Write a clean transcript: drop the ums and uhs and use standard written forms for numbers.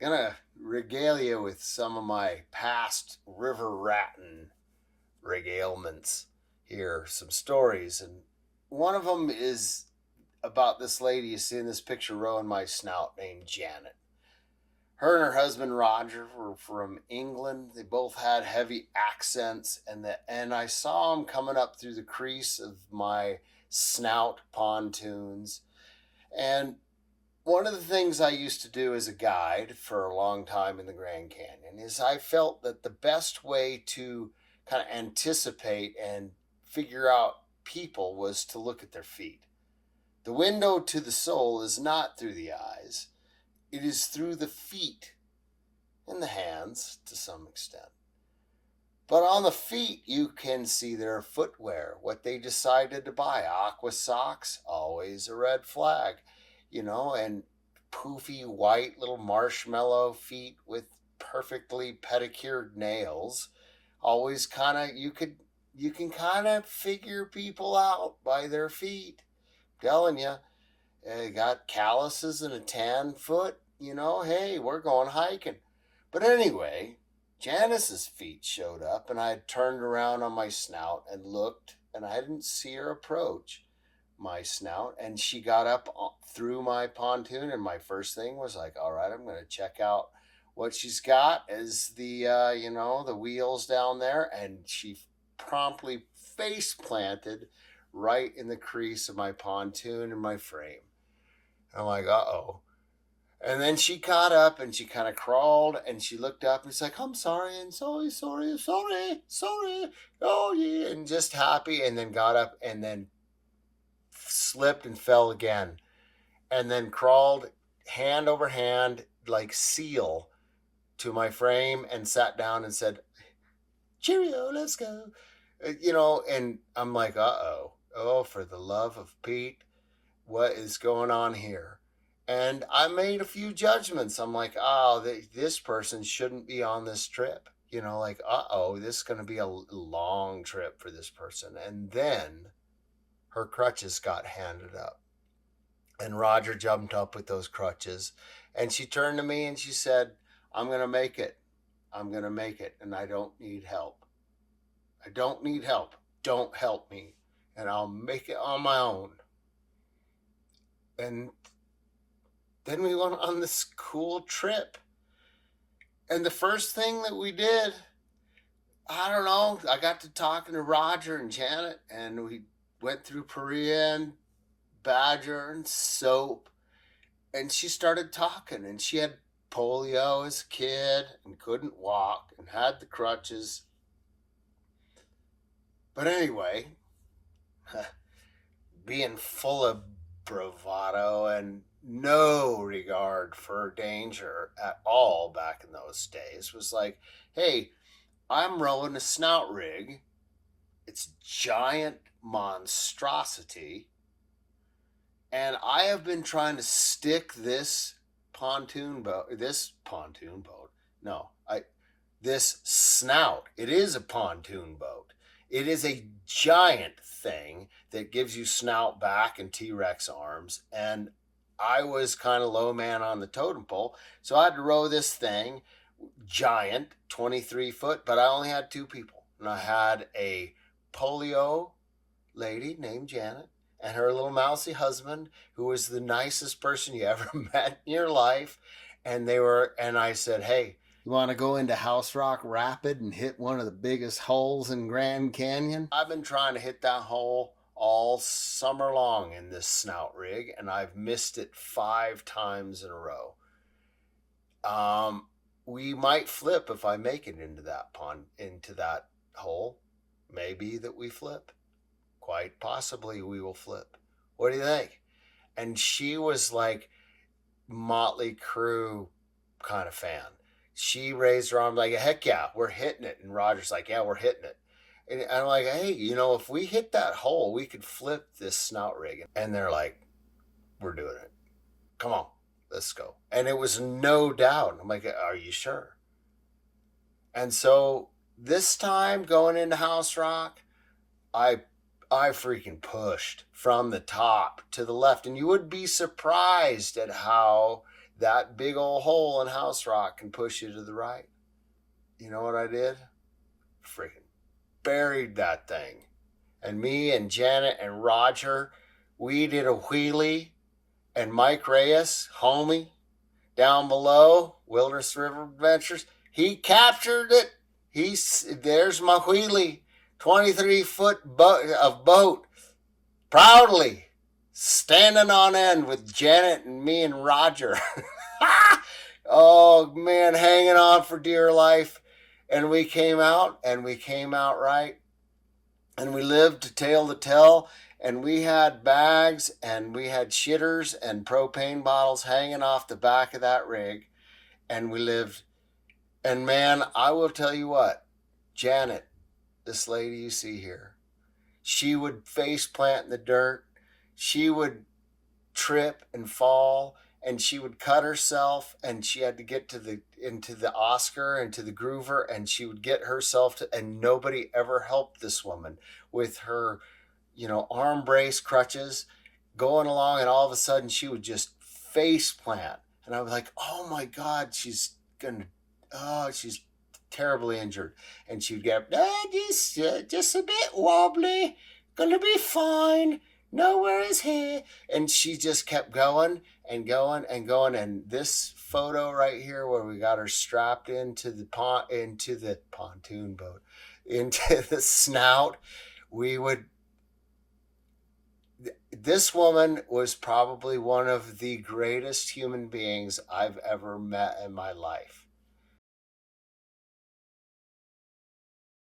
Gonna regale you with some of my past river ratting regalements here, some stories. And one of them is about this lady you see in this picture rowing my snout named Janet. Her and her husband Roger were from England. They both had heavy accents, and I saw them coming up through the crease of my snout pontoons. And one of the things I used to do as a guide for a long time in the Grand Canyon is I felt that the best way to kind of anticipate and figure out people was to look at their feet. The window to the soul is not through the eyes, it is through the feet and the hands to some extent. But on the feet, you can see their footwear, what they decided to buy. Aqua socks, always a red flag, and poofy white little marshmallow feet with perfectly pedicured nails. Always kind of, you can kind of figure people out by their feet. I'm telling you, they got calluses and a tan foot. Hey, we're going hiking. But anyway, Janice's feet showed up, and I had turned around on my snout and looked, and I didn't see her approach my snout. And she got up through my pontoon, and my first thing was like, all right, I'm going to check out what she's got as the wheels down there. And she promptly face planted right in the crease of my pontoon and my frame. I'm like, uh-oh. And then she caught up and she kind of crawled and she looked up and she's like, I'm sorry and sorry, sorry, sorry, sorry. Oh, yeah. And just happy. And then got up and then slipped and fell again. And then crawled hand over hand like seal to my frame and sat down and said, cheerio, let's go. And I'm like, uh-oh. Oh, for the love of Pete, what is going on here? And I made a few judgments. I'm like, oh, this person shouldn't be on this trip. Like, uh-oh, this is going to be a long trip for this person. And then her crutches got handed up. And Roger jumped up with those crutches. And she turned to me and she said, I'm going to make it. I'm going to make it. And I don't need help. I don't need help. Don't help me. And I'll make it on my own. And then we went on this cool trip. And the first thing that we did, I don't know, I got to talking to Roger and Janet, and we went through Perea and Badger and Soap. And she started talking, and she had polio as a kid and couldn't walk and had the crutches. But anyway, being full of bravado and no regard for danger at all back in those days, was like, hey, I'm rowing a snout rig. It's giant monstrosity. And I have been trying to stick this snout. It is a pontoon boat. It is a giant thing that gives you snout back and T-Rex arms. And I was kind of low man on the totem pole. So I had to row this thing, giant, 23 foot, but I only had two people. And I had a polio lady named Janet and her little mousy husband, who was the nicest person you ever met in your life. And I said, hey, you want to go into House Rock Rapid and hit one of the biggest holes in Grand Canyon? I've been trying to hit that hole all summer long in this snout rig, and I've missed it 5 times in a row. We might flip if I make it into that hole. Maybe that we flip. Quite possibly we will flip. What do you think? And she was like Motley Crue kind of fan. She raised her arm like, heck yeah, we're hitting it. And Roger's like, yeah, we're hitting it. And I'm like, hey, if we hit that hole, we could flip this snout rig. And they're like, we're doing it. Come on, let's go. And it was no doubt. I'm like, are you sure? And so this time going into House Rock, I freaking pushed from the top to the left. And you would be surprised at how that big old hole in house rock can push you to the right. You know what I did? Freaking buried that thing. And me and Janet and Roger, we did a wheelie. And Mike Reyes, homie, down below, Wilderness River Adventures, he captured it. There's my wheelie, 23-foot of boat, proudly standing on end with Janet and me and Roger. Oh man, hanging on for dear life. And we came out right. And we lived to tale the tale. And we had bags and we had shitters and propane bottles hanging off the back of that rig. And we lived. And man, I will tell you what, Janet, this lady you see here, she would face plant in the dirt. She would trip and fall, and she would cut herself, and she had to get into the Oscar and to the Groover, and she would get herself to, and nobody ever helped this woman with her, arm brace crutches going along, and all of a sudden she would just face plant. And I was like, oh my God, she's terribly injured. And she'd get, just a bit wobbly, gonna be fine, no worries here. And she just kept going and going and going. And this photo right here, where we got her strapped into the pontoon boat, into the snout, this woman was probably one of the greatest human beings I've ever met in my life.